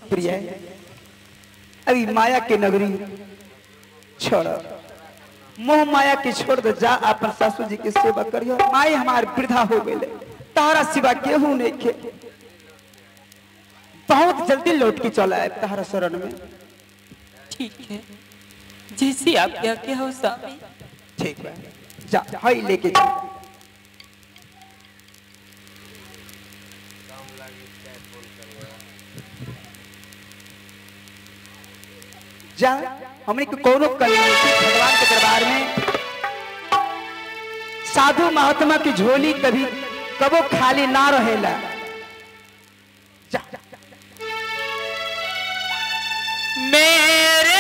प्रिय अभी माया के नगरी छोड़, मोह माया के छोड़ दे, जा अपन सासू जी की सेवा करियो। माई हमार वृद्धा हो गए, तारा सिवा केहू नहीं खे। बहुत जल्दी लौट के चला है तारा शरण में। ठीक है, जैसी आप क्या के हो स्वामी। ठीक है, जा हाई लेके जा। जा हमने को कोनो भगवान के दरबार में साधु महात्मा की झोली कभी कबो खाली ना रहेला। जा मेरे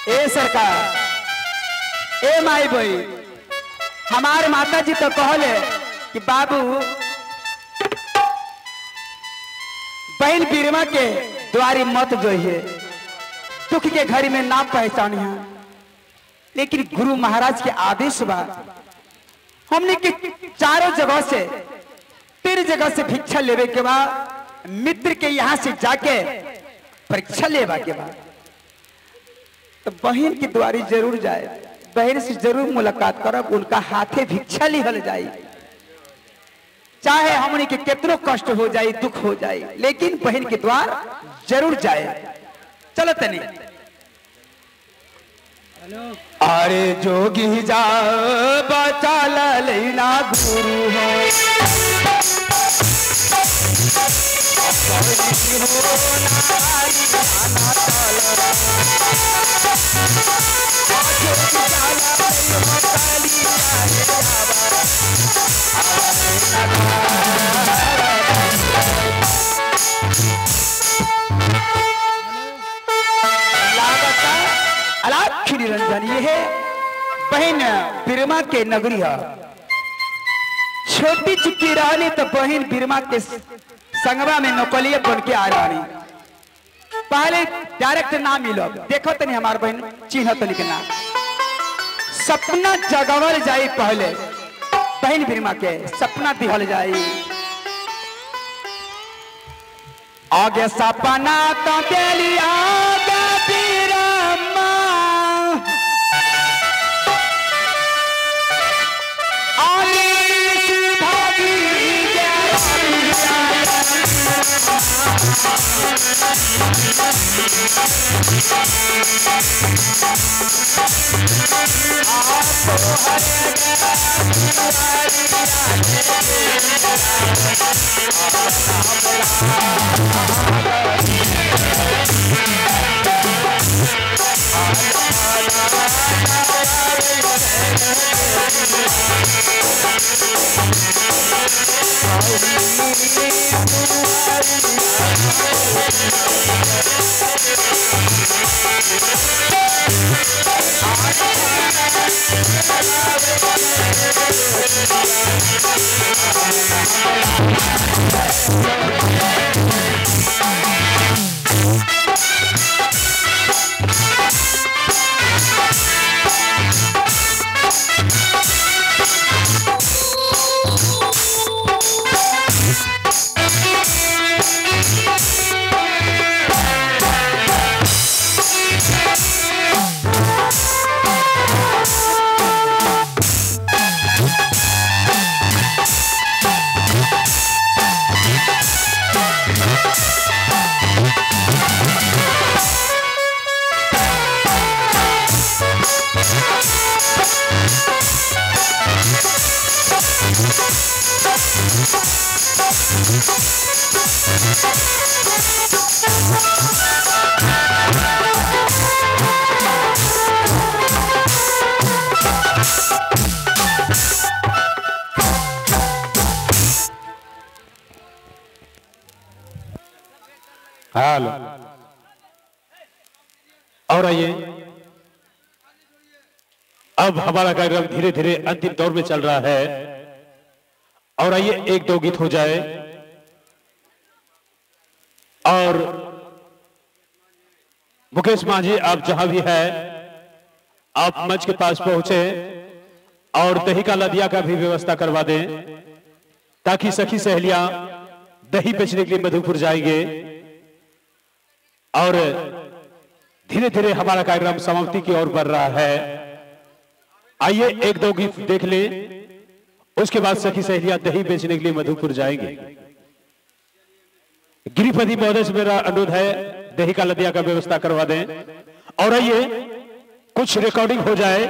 ए सरकार, ए माई भाई, हमारे माता जी तो कहले कि बाबू बहन बीरमा के द्वारी मत जोइए, दुख के घड़ी में ना पहचानिए। लेकिन गुरु महाराज के आदेश बा हमने के चारों जगह से 3 जगह से भिक्षा लेवे के बाद मित्र के यहाँ से जाके परीक्षा लेवा के बाद तो बहन की द्वारी जरूर जाए, बहन से जरूर मुलाकात करब, उनका हाथे भिक्षा लिहल जाए। चाहे हमने के कितनो कष्ट हो जाए, दुख हो जाए, लेकिन बहन के द्वार जरूर जाए। चलो तनी अरे जोगी जा बचा लेना गुरु है, निरंजन ये है बहन बीरमा के नगरी है। छोटी चुकी रानी तो बहन बीरमा के संगवा में नौकलिया बन के आ रही। पहले डायरेक्ट ना मिलो, देखो तो नहीं हमारे बहन चिन्ह तो लिखना सपना जगवल जाए, पहले बहन बीरमा के सपना दिहल जाए। आगे सपना तो दिली आगे बीरमा आली हाल और आइए, अब हमारा कार्यक्रम धीरे धीरे अंतिम दौर में चल रहा है। और आइए एक दो गीत हो जाए और मुकेश मांझी आप जहां भी है आप मंच के पास पहुंचे और दही का लदिया का भी व्यवस्था करवा दें ताकि सखी सहेलियां दही बेचने के लिए मधुपुर जाएंगे। और धीरे धीरे हमारा कार्यक्रम समाप्ति की ओर बढ़ रहा है। आइए एक दो गीत देख ले, उसके बाद सखी सहेलियां दही बेचने के लिए मधुपुर जाएंगे। गिरिपति महोदय से मेरा अनुरोध है दही का लदिया का व्यवस्था करवा दें। और आइए कुछ रिकॉर्डिंग हो जाए।